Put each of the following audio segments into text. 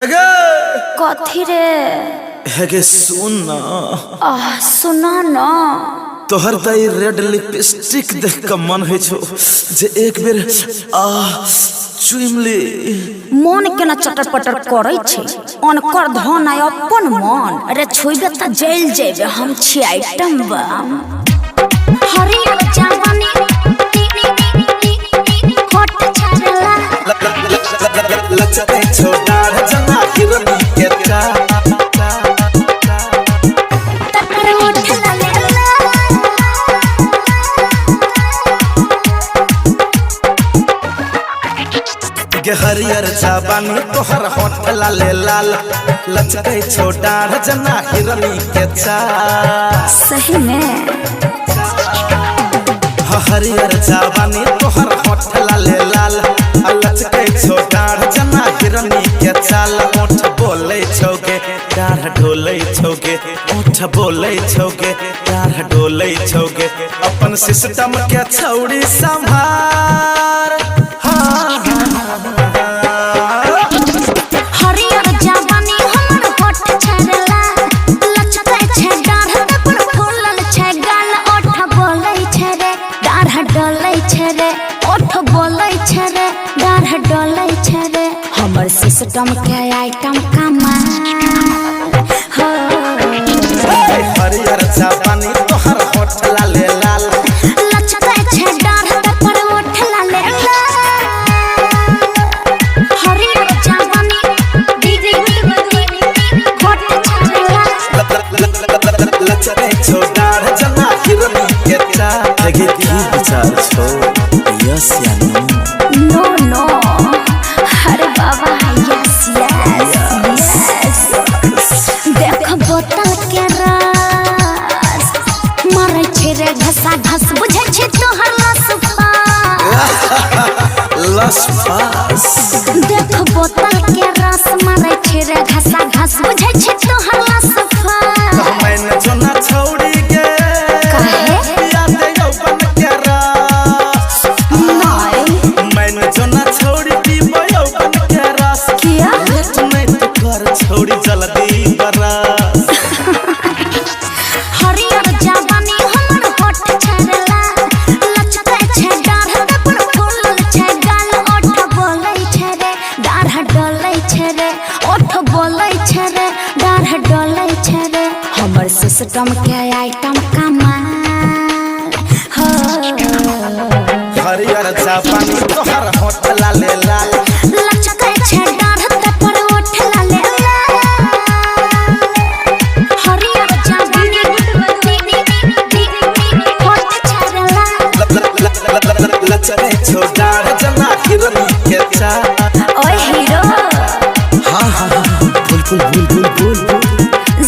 कथी रे? हेगे सुन ना। सुना ना। तोहर दई रेड लिपस्टिक देख के मन है छो जे एक बेर चुमली। मन केना चटर पटर करे छे अनकर धन आय अपन मन। अरे छुइबे त जेल जेबे। हम छी आइटम बम। हरियर जवानी होट छाड़ला लचके छोड़ा जना हिरनी के चा तकर ओठ लालेला गे हरियर जवानी तोहर होठ लाले लाल लचके छोड़ा जना हिरनी के चा। सही में हरियर जवानी तोहर होठ लाले लाल लचके छोड़ा जना हिरनी के चाल। ओठ बोले छौगे डाढ़ डोले छौगे ओठ बोले छौगे डाढ़ डोले छौगे अपन सिस्टम के छौड़ी संभार। हरियर जवानी हमर होठ छाड़ला लचके छे डाढ़ तपर फूलल छे गाल। ओठ बोलै छे रे डाढ़ डोलै छे रे। ओठ बोलै छे रे डाढ़ डोलै छे रे। हमर सिस्टम के आइटम कमाल हो। हरियर जवानी तोहर होठ लाले लाल लचके छे डाढ़ तपर ओठ लाले लाल। हरियर जवानी होठ छाड़ला लचके छोड़ा जना हिरनी के चा। लगे की विचार छो यस या नो? नो नो। अरे बाबा यस यस यस। देख बोतल के रस मारै छे रे घसा घस। बुझै छे तोहर लस लस पास। देख बोतल के रस मारै छे रे घसा घस। बुझै छे तोहर लस मैंने जोना छौड़ी गे काहे? याद यौवन के रस। नहीं मैंने जोना छौड़ी पीबो यौवन के रस। किया? लेट नहीं तो कर छौड़ी जल्दी बरस। हरियर जवानी हमर होठ छाड़ला लचके छे डाढ़ तपर फूलल छे गाल। ओठ बोलै छे रे डाढ़ डोलै छे रे। ओठ बोलै छे रे डाढ़ डोलै छे रे। हमर सिस्टम के आइटम कमाल हो। हरियर जवानी तोहर होठ लाले लाल लचके छे डाढ़ तपर ओठ लाले लाल। हरियर जवानी होठ छाड़ला लचके छोड़ा जना हिरनी के चा। ओए हीरो हाँ हाँ हाँ बुल बुल बुल बुल बुल।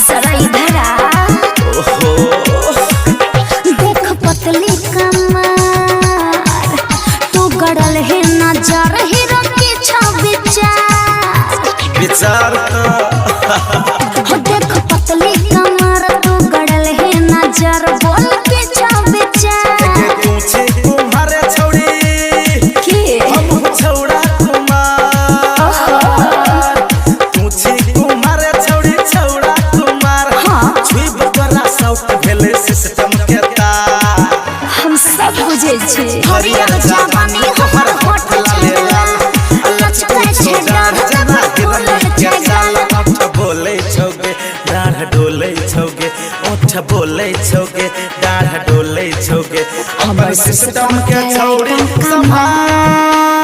जरा इधर आ। ओहो देख पतली कमर तू गड़ल है नजर हीरो की विचार विचार हो। देख पतली कमर तू गड़ल है नजर बोल के विचार पूछे तुम्हारे छौड़ी के हम छौड़ा कुमार। पूछे तुम्हारे छौड़ी छौड़ा कुमार। हाँ। छुइब तोरा साउथ भेले सिस्टम के तार। हम सब बुझे छे। हरियर जवानी हमर होठ लाले लाल लचके छे डाढ़ जना हिरनी के चाल। ओठ बोले छौगे डाढ़ डोले छौगे ओठ बोले छौगे डाढ़ डोले छौगे हमर सिस्टम के छौड़ी संभाल।